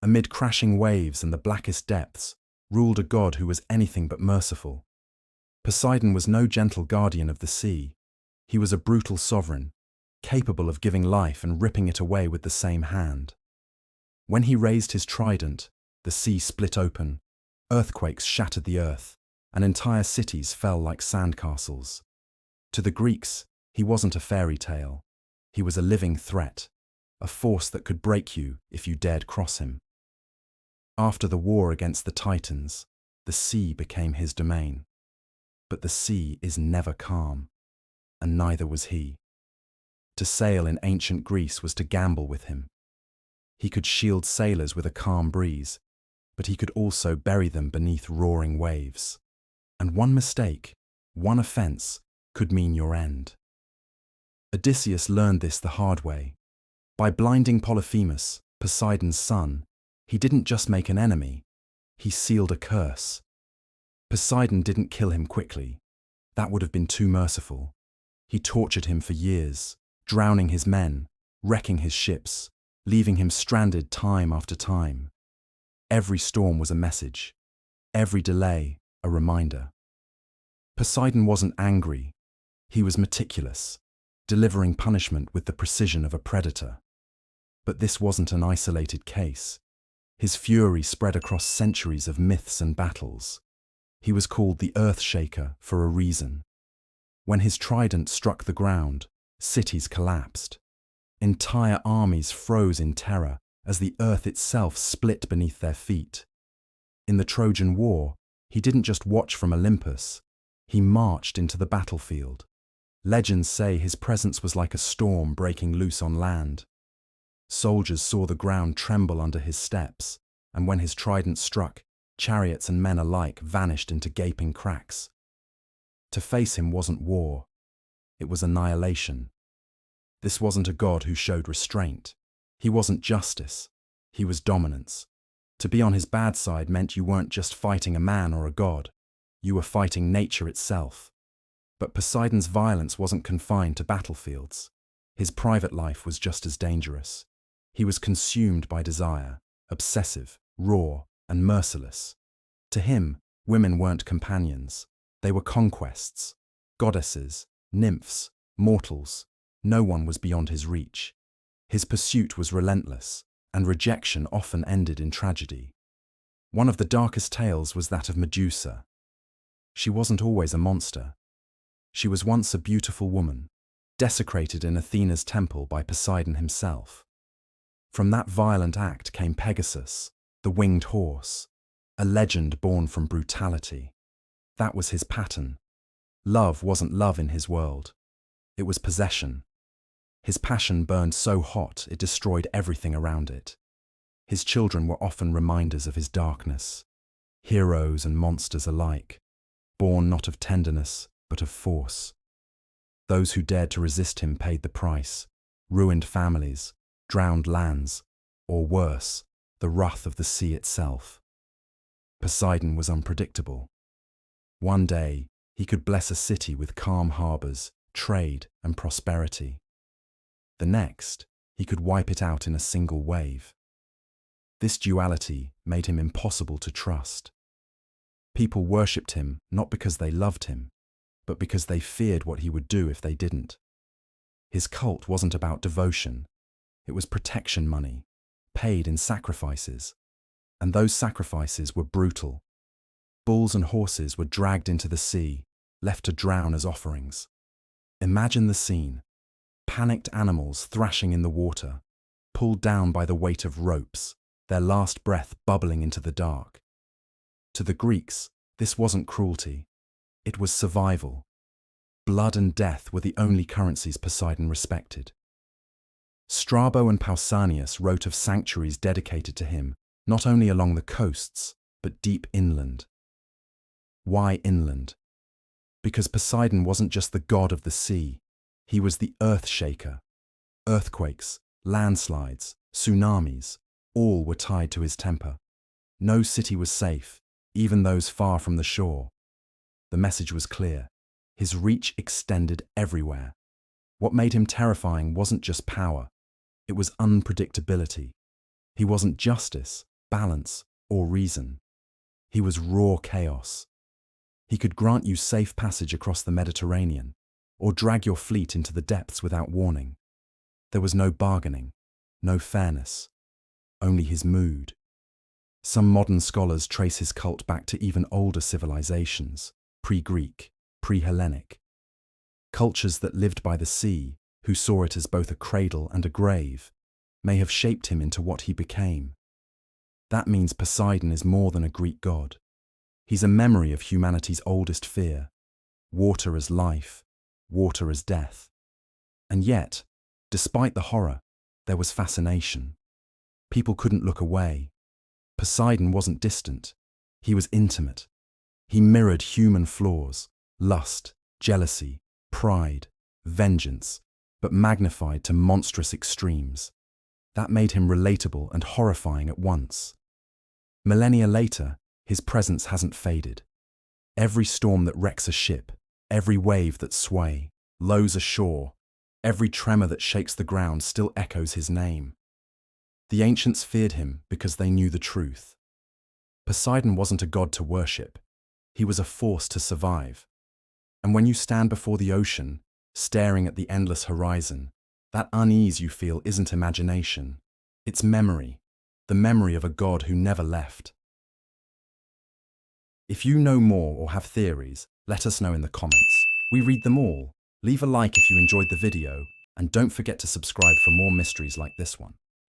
Amid crashing waves and the blackest depths, ruled a god who was anything but merciful. Poseidon was no gentle guardian of the sea. He was a brutal sovereign, capable of giving life and ripping it away with the same hand. When he raised his trident, the sea split open, earthquakes shattered the earth, and entire cities fell like sandcastles. To the Greeks, he wasn't a fairy tale. He was a living threat, a force that could break you if you dared cross him. After the war against the Titans, the sea became his domain. But the sea is never calm, and neither was he. To sail in ancient Greece was to gamble with him. He could shield sailors with a calm breeze, but he could also bury them beneath roaring waves. And one mistake, one offense, could mean your end. Odysseus learned this the hard way. By blinding Polyphemus, Poseidon's son, he didn't just make an enemy, he sealed a curse. Poseidon didn't kill him quickly. That would have been too merciful. He tortured him for years, drowning his men, wrecking his ships, leaving him stranded time after time. Every storm was a message, every delay a reminder. Poseidon wasn't angry, he was meticulous, delivering punishment with the precision of a predator. But this wasn't an isolated case. His fury spread across centuries of myths and battles. He was called the Earth Shaker for a reason. When his trident struck the ground, cities collapsed. Entire armies froze in terror as the earth itself split beneath their feet. In the Trojan War, he didn't just watch from Olympus, he marched into the battlefield. Legends say his presence was like a storm breaking loose on land. Soldiers saw the ground tremble under his steps, and when his trident struck, chariots and men alike vanished into gaping cracks. To face him wasn't war, it was annihilation. This wasn't a god who showed restraint. He wasn't justice, he was dominance. To be on his bad side meant you weren't just fighting a man or a god, you were fighting nature itself. But Poseidon's violence wasn't confined to battlefields. His private life was just as dangerous. He was consumed by desire, obsessive, raw, and merciless. To him, women weren't companions. They were conquests, goddesses, nymphs, mortals. No one was beyond his reach. His pursuit was relentless, and rejection often ended in tragedy. One of the darkest tales was that of Medusa. She wasn't always a monster. She was once a beautiful woman, desecrated in Athena's temple by Poseidon himself. From that violent act came Pegasus, the winged horse, a legend born from brutality. That was his pattern. Love wasn't love in his world. It was possession. His passion burned so hot it destroyed everything around it. His children were often reminders of his darkness, heroes and monsters alike, born not of tenderness, but of force. Those who dared to resist him paid the price, ruined families, drowned lands, or worse, the wrath of the sea itself. Poseidon was unpredictable. One day, he could bless a city with calm harbors, trade, and prosperity. The next, he could wipe it out in a single wave. This duality made him impossible to trust. People worshipped him not because they loved him, but because they feared what he would do if they didn't. His cult wasn't about devotion. It was protection money, paid in sacrifices. And those sacrifices were brutal. Bulls and horses were dragged into the sea, left to drown as offerings. Imagine the scene. Panicked animals thrashing in the water, pulled down by the weight of ropes, their last breath bubbling into the dark. To the Greeks, this wasn't cruelty. It was survival. Blood and death were the only currencies Poseidon respected. Strabo and Pausanias wrote of sanctuaries dedicated to him, not only along the coasts, but deep inland. Why inland? Because Poseidon wasn't just the god of the sea, he was the earth shaker. Earthquakes, landslides, tsunamis, all were tied to his temper. No city was safe, even those far from the shore. The message was clear. His reach extended everywhere. What made him terrifying wasn't just power, it was unpredictability. He wasn't justice, balance, or reason. He was raw chaos. He could grant you safe passage across the Mediterranean, or drag your fleet into the depths without warning. There was no bargaining, no fairness, only his mood. Some modern scholars trace his cult back to even older civilizations, pre-Greek, pre-Hellenic. Cultures that lived by the sea, who saw it as both a cradle and a grave, may have shaped him into what he became. That means Poseidon is more than a Greek god. He's a memory of humanity's oldest fear: water as life, water as death. And yet, despite the horror, there was fascination. People couldn't look away. Poseidon wasn't distant. He was intimate. He mirrored human flaws: lust, jealousy, pride, vengeance, but magnified to monstrous extremes. That made him relatable and horrifying at once. Millennia later, his presence hasn't faded. Every storm that wrecks a ship, every wave that lows ashore, every tremor that shakes the ground still echoes his name. The ancients feared him because they knew the truth. Poseidon wasn't a god to worship. He was a force to survive. And when you stand before the ocean, staring at the endless horizon, that unease you feel isn't imagination. It's memory, the memory of a god who never left. If you know more or have theories, let us know in the comments. We read them all. Leave a like if you enjoyed the video, and don't forget to subscribe for more mysteries like this one.